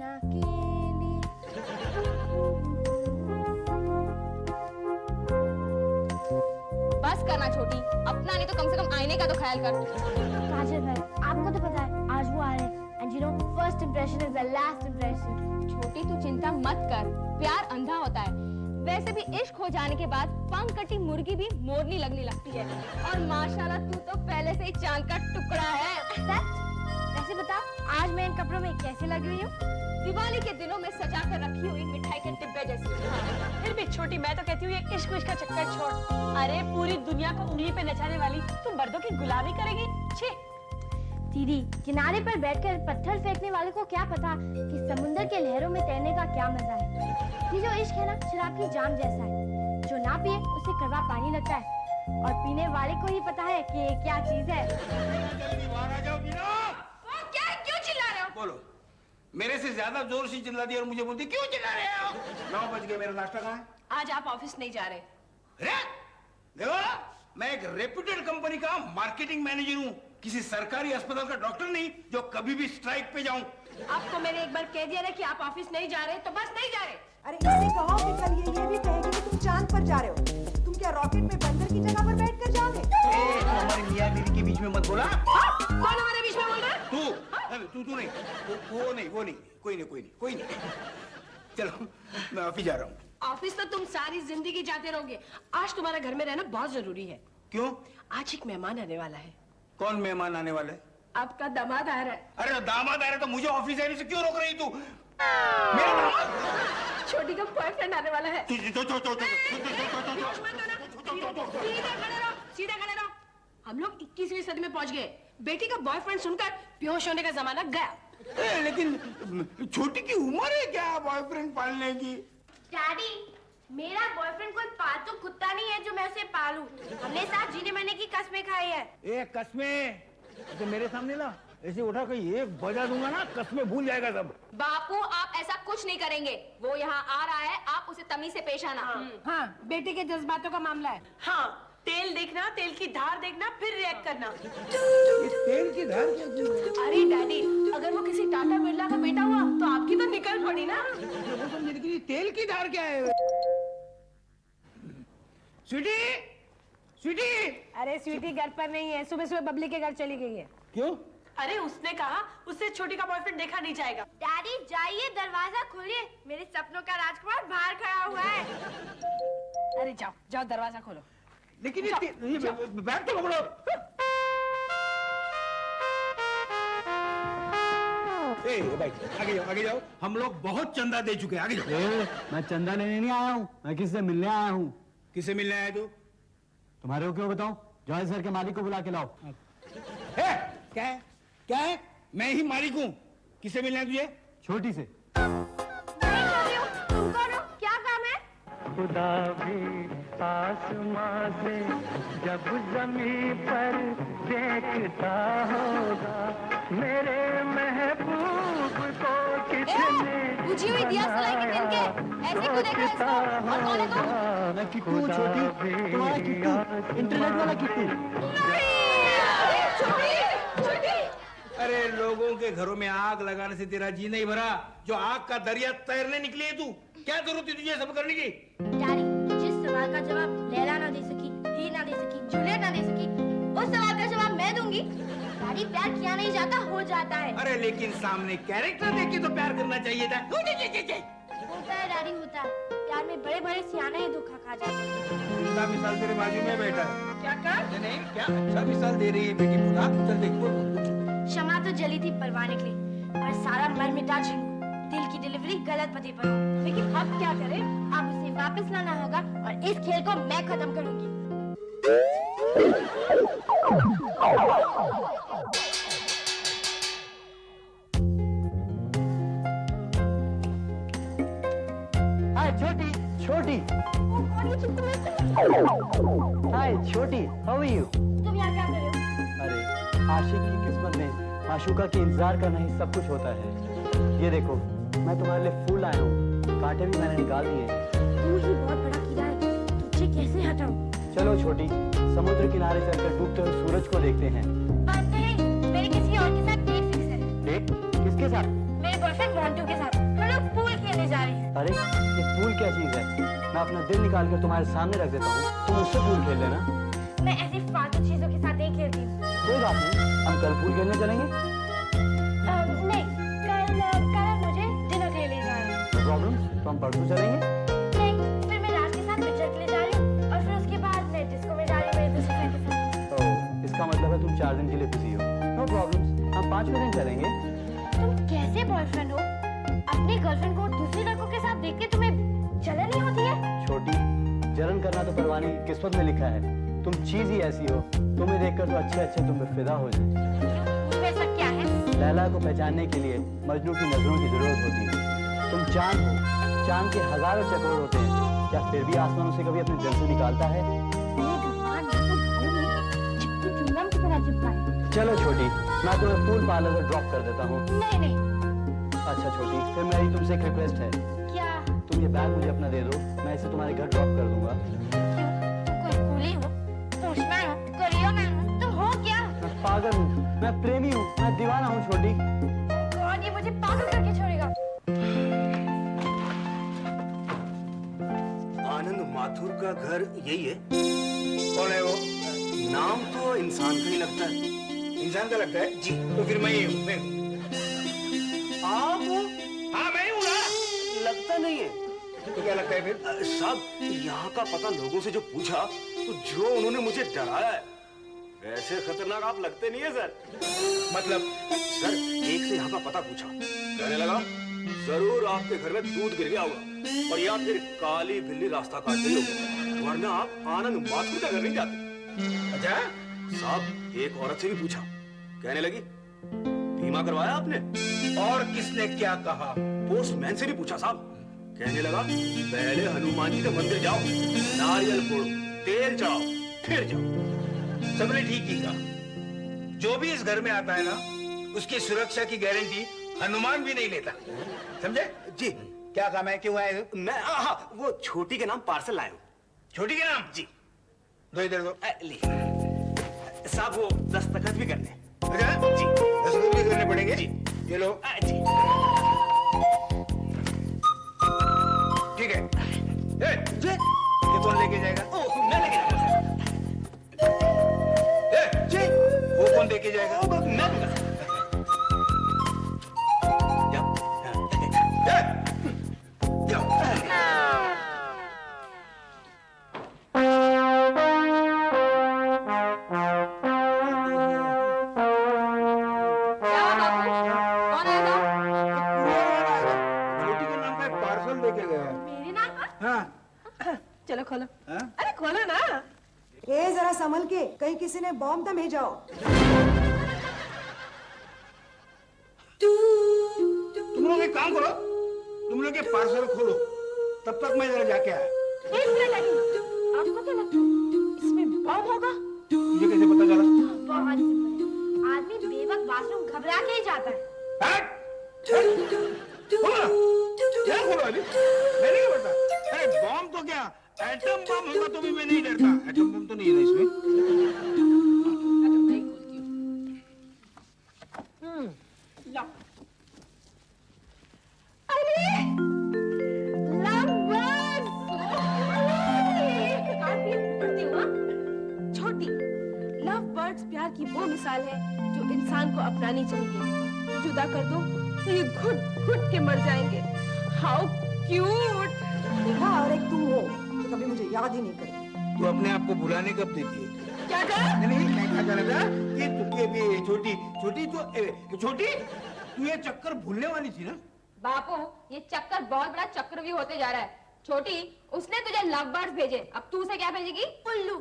सपना के लिए। बस करना छोटी, अपना नहीं तो कम से कम आईने का तो ख्याल कर। काजल भाई, आपको तो पता है आज वो आ रहे हैं, and you know first impression is the last impression। छोटी तू चिंता मत कर, प्यार अंधा होता है। वैसे भी इश्क हो जाने के बाद पंख कटी मुर्गी भी मोरनी लगने लगती है। और माशाल्लाह तू तो पहले से ही चांद का टुकड़ा है। सच? वैसे बता, आज मैं इन कपड़ों में कैसे लगी हुई हूँ? दिवाली के दिनों में सजा कर रखी हुई मिठाई के डिब्बे जैसी। फिर भी छोटी, मैं तो कहती हूँ ये इश्क विश्क का चक्कर छोड़। अरे पूरी दुनिया को उंगली पे नचाने वाली तुम मर्दों की गुलामी करेगी? छी। दीदी, किनारे पर बैठकर पत्थर फेंकने वाले को क्या पता कि समुद्र के लहरों में तैरने का क्या मजा है। ये जो इश्क है ना, शराब की जाम जैसा है, जो ना पिए उसे कड़वा पानी लगता है, और पीने वाले को ही पता है कि ये क्या चीज है। क्या क्यों चिल्ला रहे हो? बोलो, मेरे से ज्यादा जोर से चिल्ला दिया और मुझे बोलती क्यों चिल्ला रहे हो? 9 बज गए, मेरा नाश्ता कहाँ है? आज आप ऑफिस नहीं जा रहे। देखो, मैं एक रेप्यूटेड कंपनी का मार्केटिंग मैनेजर हूँ, किसी सरकारी अस्पताल का डॉक्टर नहीं जो कभी भी स्ट्राइक पे जाऊं। आपको मैंने एक बार कह दिया ना कि आप ऑफिस नहीं जा रहे, तो बस नहीं जा रहे। अरे इससे कहो कि कल ये भी कहेगी कि तुम चांद पर जा रहे हो। तुम क्या रॉकेट में बंदर की जगह पर बैठकर जाओगे? हमारी मियां बीवी के बीच में मत बोला। कौन हमारे बीच में बोल रहा है? तू नहीं, वो नहीं, कोई नहीं। चलो, मैं ऑफिस जा रहा हूँ। ऑफिस तो तुम सारी जिंदगी जाते रहोगे। आज तुम्हारा घर में रहना बहुत जरूरी है। क्यों? आज एक मेहमान आने वाला है। कौन मेहमान आने वाले? आपका दामाद आ रहा है। अरे दामाद आ रहा है तो मुझे ऑफिस आने से क्यों रोक रही तू? मेरा दामाद? छोटी का बॉयफ्रेंड आने वाला है। सीधे खड़े रहो। हम लोग 21वीं सदी में पहुंच गए। बेटी का बॉयफ्रेंड सुनकर बेहोश होने का जमाना गया। लेकिन छोटी की उम्र है क्या बॉयफ्रेंड पालने की? डैडी, मेरा बॉयफ्रेंड कोई पालतू कुत्ता नहीं है जो मैं उसे पालूं। हमने साथ जीने मरने की कसमें खाई है। एक कसमें तो मेरे सामने ला, ऐसे उठा के एक बजा दूंगा ना, कसमें भूल जाएगा सब। बापू, आप ऐसा कुछ नहीं करेंगे। वो यहाँ आ रहा है, आप उसे तमीज से पेश आना। हाँ, बेटे के जज्बातों का मामला है। हाँ, तेल देखना, तेल की धार देखना, फिर रिएक्ट करना। ये तेल की धार क्या क्यों? अरे डैडी, अगर वो किसी टाटा बिरला का बेटा हुआ तो आपकी तो निकल पड़ी ना। वो समझे, लेकिन ये तेल की धार क्या है? स्वीटी। अरे स्वीटी घर पर नहीं है, सुबह सुबह बबली के घर चली गई है। क्यों? अरे उसने कहा उससे छोटी का बॉयफ्रेंड देखा नहीं जाएगा। डैडी जाइए, दरवाजा खोलिए, मेरे सपनों का राजकुमार बाहर खड़ा हुआ है। अरे जाओ जाओ, दरवाजा खोलो। लेकिन ये बैग तो पकड़ो। भाई आगे जाओ, हम लोग बहुत चंदा दे चुके हैं, आगे जाओ। मैं चंदा लेने नहीं आया हूँ, मैं किससे मिलने आया हूँ। किससे मिलने आया तू? तुम्हारे को क्यों बताऊं? जॉय सर के मालिक को बुला के लाओ। क्या है? मैं ही मालिक हूँ। किससे मिलना है तुझे? छोटी से। तुम कौन हो? क्या काम है? खुदा भी आसमां से जब जमीन पर देखता होगा, मेरे महबूब को कितने बुझी हुई दिया सलाई के दिन के ऐसे क्यों देख रहा है इसको? और कौन है तुम? मैं किट्टू हूँ छोटी, तुम्हारा किट्टू, इंटरनेट वाला किट्टू। अरे लोगों के घरों में आग लगाने से तेरा जी नहीं भरा, जो आग का दरिया तैरने निकली है तू। क्या जरूरत है तुझे सब करने की? डैडी, जिस सवाल का जवाब लैला ना दे सकी, ही ना दे सकी, जूलियट ना दे सकी, उस सवाल का जवाब मैं दूंगी। डैडी, प्यार किया नहीं जाता, हो जाता है। अरे लेकिन सामने कैरेक्टर देख के तो प्यार करना चाहिए था। होता है डैडी, होता है। प्यार में बड़े बड़े सियाने ही धोखा खा जाते हैं। दूसरा मिसाल तेरे बाजू में बैठा है। क्या कर? नहीं, क्या अच्छा मिसाल दे रही है बेटी खुदा। चल देख बोल। क्षमा तो जली थी परवाह निकली, पर सारा मर मिटा झिंगू। दिल की डिलीवरी गलत पते पर हो। लेकिन अब क्या करें? अब उसे वापस लाना होगा और इस खेल को मैं खत्म करूंगी। हाय छोटी, छोटी। हाय छोटी, हाउ आर यू? तुम यहाँ क्या कर रहे हो? अरे आशिक की किस्मत में माशूका के इंतजार करना ही सब कुछ होता है। ये देखो, मैं तुम्हारे लिए फूल आया हूँ, कांटे भी मैंने निकाल दिए हैं। तू ही बहुत बड़ा कीड़ा है, तुझे कैसे हटाऊं? चलो छोटी, समुद्र किनारे चलकर डूबते हुए सूरज को देखते हैं। पर नहीं, मेरी किसी और के साथ डेट फिक्स है। डेट? किसके साथ? मेरे बॉयफ्रेंड मोंटू के साथ। खेलने जा रही हूँ। अरे ये पूल क्या चीज है? मैं अपना दिल निकाल कर तुम्हारे सामने रख देता हूँ, तुम उससे पूल खेल लेना। मैं ऐसी फालतू चीजों के साथ नहीं खेलती हूँ। कोई बात नहीं, हम कल पूल खेलने चलेंगे। नहीं, कल मुझे डिनर के लिए ले जा रहे हैं। नो प्रॉब्लम, तो हम परसों चलेंगे। नहीं, फिर मैं राज के साथ पिक्चर के लिए जा रही हूँ और फिर उसके बाद मैं डिस्को में जा रही हूँ मेरे दूसरे फ्रेंड के साथ। ओह, इसका मतलब है तुम 4 दिन के लिए बिजी हो। नो प्रॉब्लम, हम 5वें दिन चलेंगे। तुम कैसे बॉयफ्रेंड हो? अपनी गर्लफ्रेंड को दूसरे लड़कों के साथ देख के तुम्हें जलन नहीं होती है? छोटी, जलन करना तो परवानी की किस्मत में लिखा है। तुम चीज ही ऐसी हो, तुम्हें देखकर तो अच्छे तुम पे फिदा हो जाए। वैसा क्या है? लैला को पहचानने के लिए मजनू की नजरों की जरूरत होती है। तुम चांद हो, चांद के हजारों चक्कर होते हैं, क्या फिर भी आसमान उसे कभी अपने दिल से निकालता है? चुंगम की तरह चिपका है। चलो छोटी, मैं तुम्हें फूल पार्लर से ड्रॉप कर देता हूँ। नहीं। अच्छा छोटी, फिर मेरी तुमसे एक रिक्वेस्ट है। क्या? तुम ये बैग मुझे अपना दे दो, मैं इसे तुम्हारे घर ड्रॉप कर दूंगा। कोई कूली हो, पोस्टमैन हो, कोरियर मैन हो, तुम हो क्या? मैं पागल हूँ, मैं प्रेमी हूँ, मैं दीवाना हूँ छोटी। गॉड, ये मुझे पागल करके छोड़ेगा। आनंद माथुर का घर यही है? कौन है वो? नाम तो इंसान का ही लगता है। इंसान का लगता है? जी। तो फिर मैं ही हूँ, मैं हूँ। आप? हाँ, मैं ही हूँ ना। लगता नहीं है। तो क्या लगता है फिर? साहब, यहाँ का पता लोगों से जो पूछा तो जो उन्होंने मुझे डराया है, वैसे खतरनाक आप लगते नहीं है सर। मतलब? सर, एक से यहाँ का पता पूछा, कहने लगा जरूर आपके घर में दूध गिर गया होगा और या फिर काली बिल्ली रास्ता काट गई होगी, वरना आप आनंद माथुर का घर नहीं जाते। अच्छा? साहब, एक औरत से भी पूछा, कहने लगी बीमा करवाया आपने? और किसने क्या कहा? पोस्टमैन से भी पूछा साहब, कहने लगा पहले हनुमान जी के मंदिर जाओ, नारियल फोड़ो, तेल चढ़ाओ, फिर जाओ। सबने ठीक ही कहा। जो भी इस घर में आता है ना, उसकी सुरक्षा की गारंटी हनुमान भी नहीं लेता। समझे? जी। क्या काम है, क्यों आए? मैं वो छोटी के नाम पार्सल लाया हूँ। छोटी के नाम? जी। दो इधर दो। ले साहब, वो दस्तखत भी करने। अच्छा? जी। दस्तखत भी करने पड़ेंगे? जी। ये लो। जी। ठीक है। ये कौन लेके जाएगा? मैं लेके जाऊंगा। वो कौन लेके जाएगा? मैं दूंगा। जाओ। छोटी के नाम का पार्सल लेके गया है। मेरे नाम पर? हाँ। चलो खोलो। हाँ? अरे खोलो ना। ए जरा संभल के, कहीं किसी ने बॉम्ब न भेजा हो। तुम लोग एक काम करो, तुम लोग ये पार्सल खोलो, तब तक मैं जरा जाके आया। एक मिनट लगेगा। आपको क्या लगता है इसमें बम होगा? तुझे कैसे पता चला? बहुत सिंपल है। आदमी बेवक्त बाथरूम घबरा के ही जाता है। हट! खोलो! क्या खोलो अभी? मैंने क्या पता? अरे बॉम्ब तो क्या, एटम बम होगा तो भी मैं नहीं डरता। एटम बम तो नहीं है ना इसमें। छोटी, लव बर्ड्स प्यार की वो मिसाल है जो इंसान को अपनानी चाहिए। जुदा कर दो तो ये घुट घुट के मर जाएंगे। How cute. देखा, और एक तुम हो जो कभी मुझे याद ही नहीं करती। तू अपने आप को भुलाने कब देती है? क्या कहा? नहीं, मैं कहा जा रहा था कि तुझे भी छोटी तू ये चक्कर भूलने वाली थी ना? बापू, ये चक्कर बहुत बड़ा चक्रव्यूह होते जा रहा है। छोटी, उसने तुझे लव बर्ड्स भेजे, अब तू उसे क्या भेजेगी? उल्लू।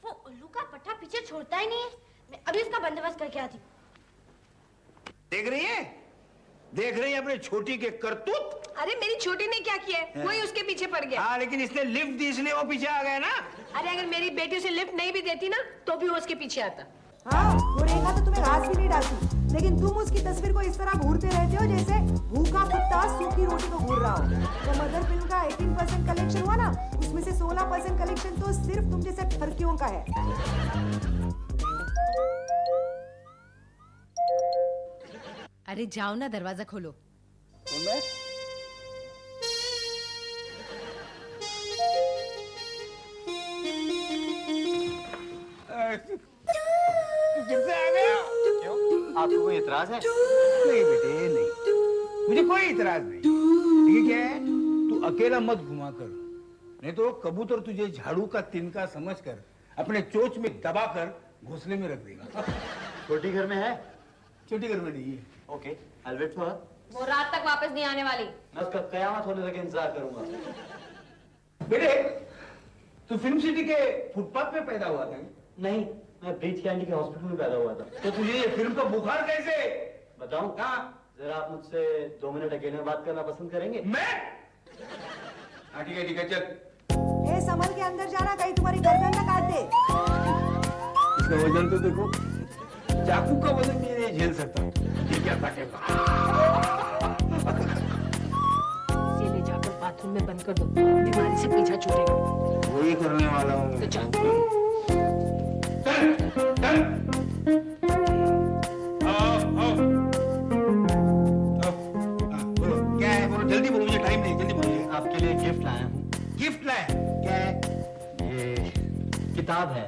वो उल्लू का पट्टा पीछे छोड़ता ही नहीं है। मैं अभी इसका बंदोबस्त करके आती हूँ। देख रही है अपने छोटी के करतूत? अरे मेरी छोटी ने क्या किया है? वही उसके पीछे पड़ गया। हाँ, लेकिन इसने लिफ्ट दी इसलिए वो पीछे आ गया ना। अरे अगर मेरी बेटी उसे लिफ्ट नहीं भी देती ना, तो भी वो उसके पीछे आता। हाँ, वो रेखा तो तुम्हें घास भी नहीं डालती, लेकिन तुम उसकी तस्वीर को इस तरह घूरते रहते हो जैसे भूखा कुत्ता सूखी रोटी को घूर रहा हो। तो मदर फिल्म का 18% कलेक्शन हुआ ना, उसमें से 16% कलेक्शन तो सिर्फ तुम जैसे ठरकियों का है। अरे जाओ ना, दरवाजा खोलो। तू फिर से आ गया? क्यों? आपको कोई इतराज है? नहीं बेटे नहीं, मुझे कोई इतराज नहीं। लेकिन क्या है, तू अकेला मत घुमा कर, नहीं तो कबूतर तुझे झाड़ू का तिनका समझकर अपने चोंच में दबाकर घोंसले में रख देगा। छोटी घर में है? छोटी घर में नहीं है। Okay, I'll wait for her. वो रात तक वापस नहीं आने वाली। मैं उसका कयामत होने तक इंतजार करूंगा। बेटे तू फिल्म सिटी के फुटपाथ पे पैदा हुआ था? नहीं, मैं ब्रीच कैंडी के हॉस्पिटल में पैदा हुआ था। तो तुझे ये फिल्म का बुखार कैसे? बताऊं? हाँ। जरा आप मुझसे 2 मिनट अकेले में बात करना पसंद करेंगे? मैं? हाँ ठीक है चल। ए संभल के अंदर जाना, कहीं तुम्हारी गर्दन न काट दे। इसका वजन तो देखो, चाकू का वजन ये नहीं झेल सकता। ये क्या काटेगा? इसे ले जाकर बाथरूम में बंद कर दो, बीमारी से पीछा छूटेगा। वही करने वाला हूँ। तो चल। चल, चल। आओ। हाँ, बोलो क्या है? बोलो जल्दी बोलो, मुझे टाइम नहीं, जल्दी बोलिए। आपके लिए गिफ्ट लाया हूँ। गिफ्ट लाए? क्या है? ये किताब है।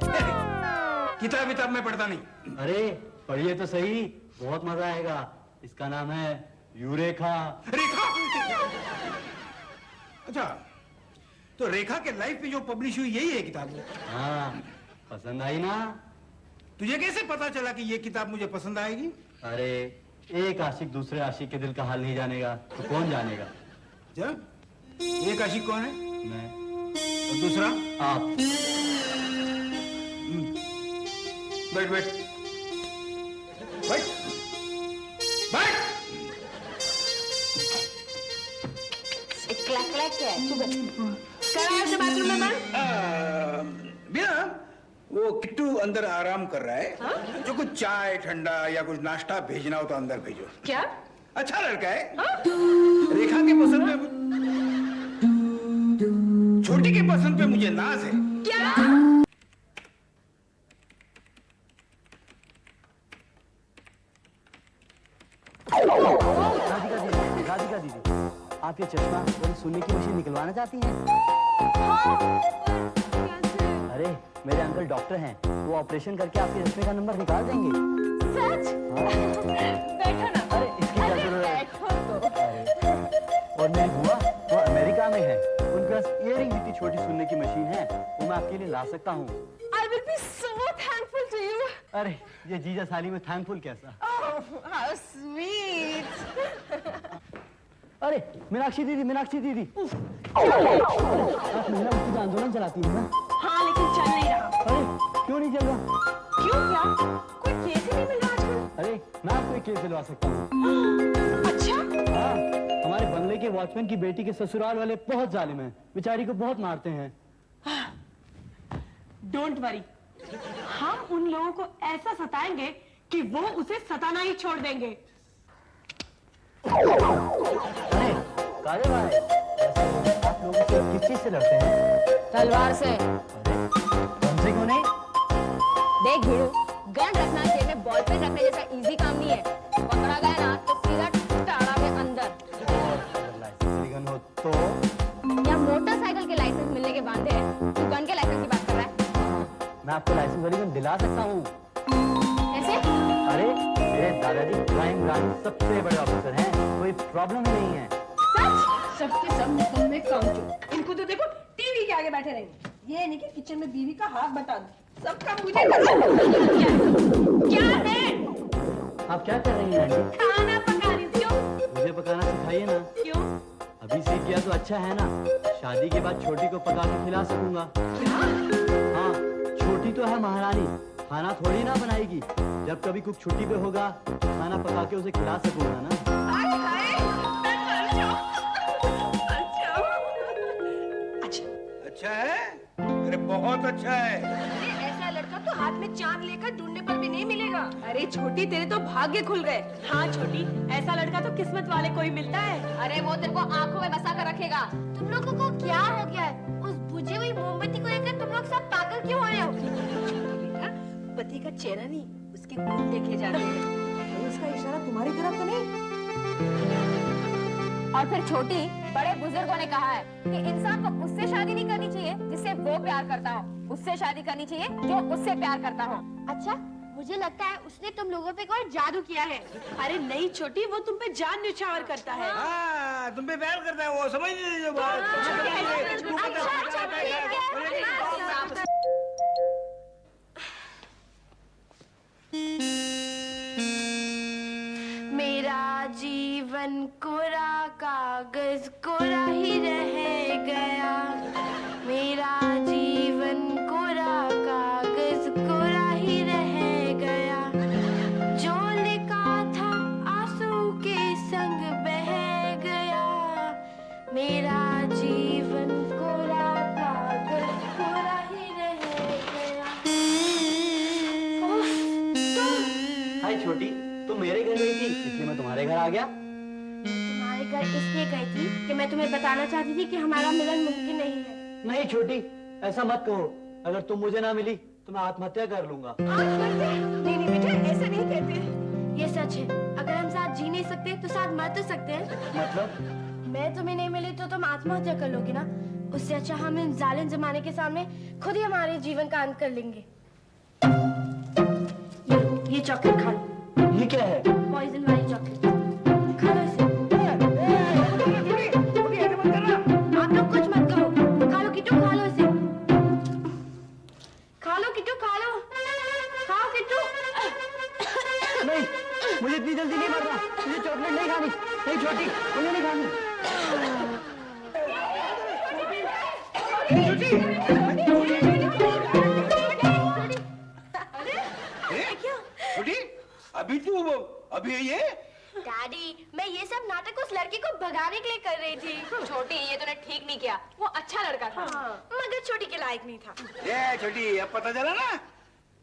किताब विताब में पढ़ता नहीं। अरे पढ़िए तो सही, बहुत मजा आएगा। इसका नाम है यूरेका। रेखा? अच्छा, तो रेखा के लाइफ में जो पब्लिश हुई यही है किताब? हाँ, पसंद आई ना? तुझे कैसे पता चला कि ये किताब मुझे पसंद आएगी? अरे एक आशिक दूसरे आशिक के दिल का हाल नहीं जानेगा तो कौन जानेगा? जा? एक आशिक कौन है? मैं। और दूसरा? आप। बैठ बैठ बैठ बैठ। क्लैक क्लैक क्या है? कराया से बाथरूम में बंद। बिना वो किट्टू अंदर आराम कर रहा है। हाँ? जो कुछ चाय ठंडा या कुछ नाश्ता भेजना हो तो अंदर भेजो। क्या? अच्छा लड़का है। हाँ? रेखा के पसंद पे, छोटी के पसंद पे मुझे नाज है। क्या? राधिका दीदी, आप ये चश्मा और सुनने की मशीन निकलवाना चाहती हैं? अरे मेरे अंकल डॉक्टर हैं, वो ऑपरेशन करके आपके चश्मे का नंबर निकाल देंगे। सच? बैठो ना। अरे इसकी क्या जरूरत है? बैठो तो। और मेरी बुआ वो अमेरिका में है, उनके पास इयरिंग जितनी छोटी सुनने की मशीन है, वो मैं आपके लिए ला सकता हूँ। I will be so thankful to you. अरे ये जीजा साली में थैंकफुल कैसा? Oh, how sweet. अरे मीनाक्षी दीदी, आप महिला मुक्ति का आंदोलन चलाती हैं ना? हाँ लेकिन चल नहीं रहा। अरे क्यों नहीं चल रहा? क्यों? क्या? कोई केस ही नहीं मिल रहा आजकल। अरे मैं आपको एक केस दिलवा सकता हूँ। अच्छा? हाँ, हमारे बंगले के वॉचमैन की बेटी के ससुराल वाले बहुत जालिम हैं, बेचारी को बहुत मारते हैं। डोंट वरी, हम उन लोगों को ऐसा सताएंगे कि वो उसे सताना ही छोड़ देंगे। अरे काले भाई, आप लोगों से किस चीज से लड़ते हैं? तलवार से। हमसे क्यों नहीं? देख भिड़ू, गन रखना जेब में बॉल पेन रखने जैसा इजी काम नहीं है। पकड़ा गया ना तो सीधा टाड़ा के अंदर। लाइसेंस गन हो तो? या मोटरसाइकिल के लाइसेंस मिलने के बांधे हैं, तू गन के लाइसेंस की बात कर रहा है? मैं आपको लाइसेंस वाली गन दिला सकता हूँ। कैसे? अरे मेरे दादाजी क्राइम ब्रांच सबसे बड़े ऑफिसर हैं, कोई प्रॉब्लम ही नहीं है। सच? सबके सब निकम्मे कामचोर। इनको तो देखो टीवी के आगे बैठे रहेंगे, ये नहीं कि किचन में बीवी का हाथ बता दो। सबका मुझे क्या है? आप क्या कर रही हैं आंटी? खाना पका रही थी। क्यों? मुझे पकाना सिखाइए ना। क्यों? अभी सीख गया तो अच्छा है ना, शादी के बाद छोटी को पका के खिला सकूंगा। क्या? हाँ, छोटी तो है महारानी, खाना थोड़ी ना बनाएगी। जब कभी कुछ छुट्टी पे होगा तो खाना पका के उसे खिला सकूंगा ना। हाय हाय, मैं मर जाऊं। अच्छा। अच्छा है? अरे बहुत अच्छा है। अरे ऐसा लड़का तो हाथ में चांद लेकर ढूंढने पर भी नहीं मिलेगा। अरे छोटी तेरे तो भाग्य खुल गए। हाँ छोटी, ऐसा लड़का तो किस्मत वाले को ही मिलता है। अरे वो तेरे को आंखों में बसा कर रखेगा। तुम लोगों को क्या हो गया है? उस बुझी हुई मोमबत्ती को लेकर तुम लोग सब पागल क्यों हो रहे हो? बेटा, पति का चेहरा नहीं, उसके गुण देखे जाते हैं। उसका इशारा तुम्हारी तरफ तो नहीं? और फिर छोटी, बड़े बुजुर्गों ने कहा है कि इंसान को उससे शादी नहीं करनी चाहिए जिससे वो प्यार करता हो, उससे शादी करनी चाहिए जो उससे प्यार करता हो। अच्छा, मुझे लगता है उसने तुम लोगों पे कोई जादू किया है। अरे नहीं छोटी, वो तुम पे जान न्यौछावर करता है। हाँ, तुम पे प्यार करता है वो, समझ लीजिए जो बात। मेरा जीवन कोरा कागज कोरा ही रह गया, मेरा जीवन कोरा कागज कोरा ही रह गया, जो लिखा था आंसू के संग बह गया, मेरा जीवन कोरा कागज कोरा ही रह गया। हाय छोटी, तुम मेरे घर गई थी इसलिए मैं तुम्हारे घर आ गया। तुम्हारे घर इसलिए गई थी कि मैं तुम्हें बताना चाहती थी कि हमारा मिलन मुमकिन नहीं है। नहीं छोटी, ऐसा मत कहो। अगर तुम मुझे ना मिली तो मैं आत्महत्या कर लूंगा। नहीं नहीं बेटा, ऐसा नहीं कहते। ये सच है, अगर हम साथ जी नहीं सकते तो साथ मर तो सकते हैं। मतलब? मैं तुम्हें नहीं मिली तो तुम आत्महत्या कर लोगी ना, उससे अच्छा हम इन जालिम जमाने के सामने खुद ही हमारे जीवन का अंत कर लेंगे। ये चॉकलेट खा लो। ये क्या है? पॉइजन वाली चॉकलेट, खा लो इसे। आप लोग कुछ मत कहो, खा लो किट्टू, खा लो इसे, खा लो किट्टू, खा लो, खाओ किट्टू। नहीं, मुझे इतनी जल्दी नहीं मरना, मुझे चॉकलेट नहीं खानी। नहीं छोटी, मुझे नहीं खानी। छोटी, अभी ये डैडी, मैं ये सब नाटक उस लड़के को भगाने के लिए कर रही थी। छोटी, ये तूने ठीक नहीं किया, वो अच्छा लड़का था। मगर छोटी के लायक नहीं था। ये छोटी, अब पता चला ना,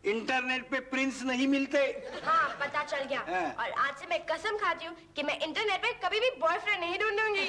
इंटरनेट पे प्रिंस नहीं मिलते। हाँ, पता चल गया। हाँ। और आज से मैं कसम खाती हूँ कि मैं इंटरनेट पे कभी भी बॉयफ्रेंड नहीं ढूंढूंगी।